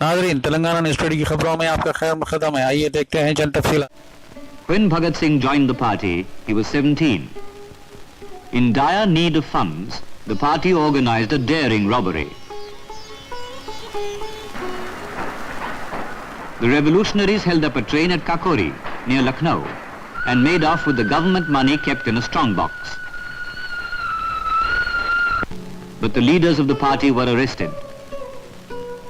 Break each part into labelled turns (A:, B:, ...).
A: नाजरीन, तेलंगाना न्यूज़ की खबरों में आपका खैर मकदम है। आइए देखते हैं चंद तफसीलात।
B: When Bhagat Singh joined the party, he was 17. In dire need of funds, the party organized a daring robbery. The revolutionaries held up a train at Kakori, near Lucknow, and made off with the government money kept in a strong box. But the leaders of the party were arrested.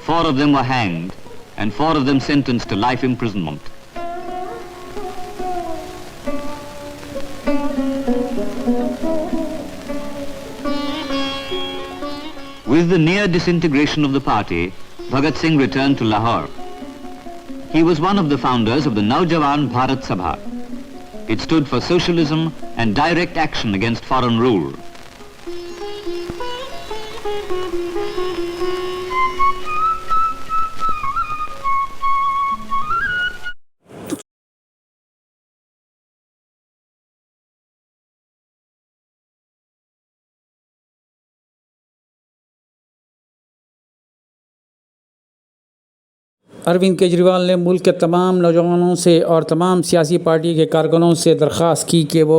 B: 4 of them were hanged, and 4 of them sentenced to life imprisonment. With the near disintegration of the party, Bhagat Singh returned to Lahore. He was one of the founders of the Naujawan Bharat Sabha. It stood for socialism and direct action against foreign rule.
C: Arvind Kejriwal ने मुल्क के तमाम नौजवानों से और तमाम सियासी party के कारकुनों से दरख्वास्त की कि वो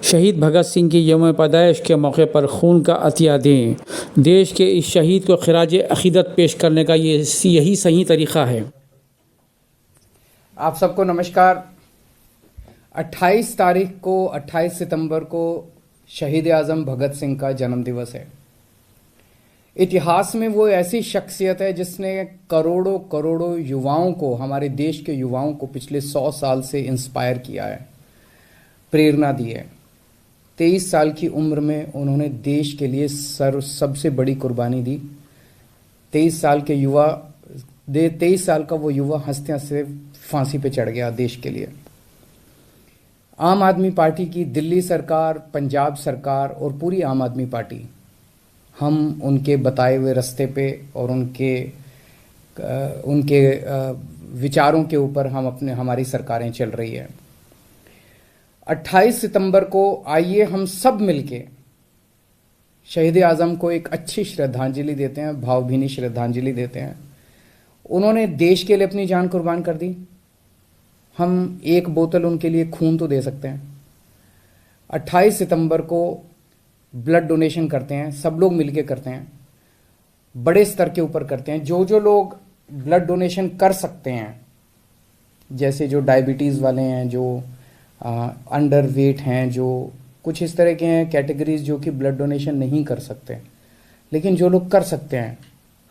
C: शहीद भगत सिंह की यौम पैदाइश के मौके पर खून का अतिया दें। देश के इस शहीद को खिराज अक़ीदत पेश करने का यही सही तरीक़ा है।
D: आप सबको नमस्कार। 28 सितंबर को शहीद आज़म भगत सिंह का जन्म दिवस है। इतिहास में वो ऐसी शख्सियत है जिसने करोड़ों करोड़ों युवाओं को, हमारे देश के युवाओं को पिछले 100 साल से इंस्पायर किया है, प्रेरणा दी है। 23 साल की उम्र में उन्होंने देश के लिए सबसे बड़ी कुर्बानी दी। 23 साल का वो युवा हंसते हंसते फांसी पे चढ़ गया देश के लिए। आम आदमी पार्टी की दिल्ली सरकार, पंजाब सरकार और पूरी आम आदमी पार्टी, हम उनके बताए हुए रास्ते पे और उनके विचारों के ऊपर हमारी सरकारें चल रही है। 28 सितंबर को आइए हम सब मिलके शहीद आज़म को एक अच्छी श्रद्धांजलि देते हैं, भावभीनी श्रद्धांजलि देते हैं। उन्होंने देश के लिए अपनी जान कुर्बान कर दी। हम एक बोतल उनके लिए खून तो दे सकते हैं। 28 सितंबर को ब्लड डोनेशन करते हैं, सब लोग मिलके करते हैं, बड़े स्तर के ऊपर करते हैं। जो लोग ब्लड डोनेशन कर सकते हैं, जैसे जो डायबिटीज़ वाले हैं, जो अंडर वेट हैं, जो कुछ इस तरह के हैं कैटेगरीज जो कि ब्लड डोनेशन नहीं कर सकते, लेकिन जो लोग कर सकते हैं,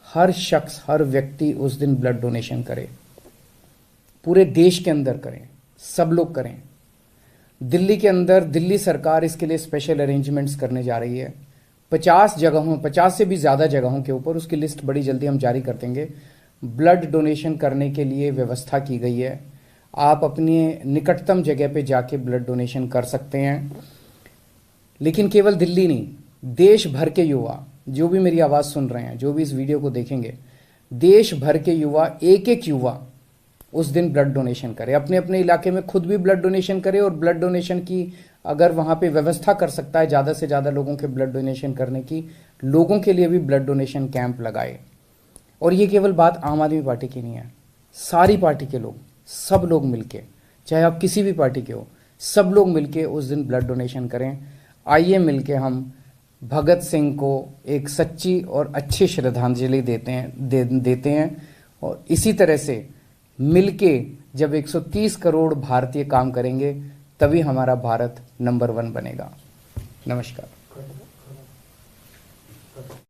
D: हर शख्स, हर व्यक्ति उस दिन ब्लड डोनेशन करे। पूरे देश के अंदर करें, सब लोग करें। दिल्ली के अंदर दिल्ली सरकार इसके लिए स्पेशल अरेंजमेंट्स करने जा रही है। 50 से भी ज़्यादा जगहों के ऊपर, उसकी लिस्ट बड़ी जल्दी हम जारी कर देंगे, ब्लड डोनेशन करने के लिए व्यवस्था की गई है। आप अपनी निकटतम जगह पे जाके ब्लड डोनेशन कर सकते हैं। लेकिन केवल दिल्ली नहीं, देश भर के युवा जो भी मेरी आवाज़ सुन रहे हैं, जो भी इस वीडियो को देखेंगे, देश भर के युवा, एक युवा उस दिन ब्लड डोनेशन करे। अपने अपने इलाके में खुद भी ब्लड डोनेशन करे, और ब्लड डोनेशन की अगर वहाँ पे व्यवस्था कर सकता है ज़्यादा से ज़्यादा लोगों के ब्लड डोनेशन करने की, लोगों के लिए भी ब्लड डोनेशन कैंप लगाए। और ये केवल बात आम आदमी पार्टी की नहीं है, सारी पार्टी के लोग, सब लोग मिलके, चाहे आप किसी भी पार्टी के हो, सब लोग मिलके उस दिन ब्लड डोनेशन करें। आइए मिलके हम भगत सिंह को एक सच्ची और अच्छी श्रद्धांजलि देते हैं। और इसी तरह से मिलके जब 130 करोड़ भारतीय काम करेंगे, तभी हमारा भारत नंबर 1 बनेगा। नमस्कार।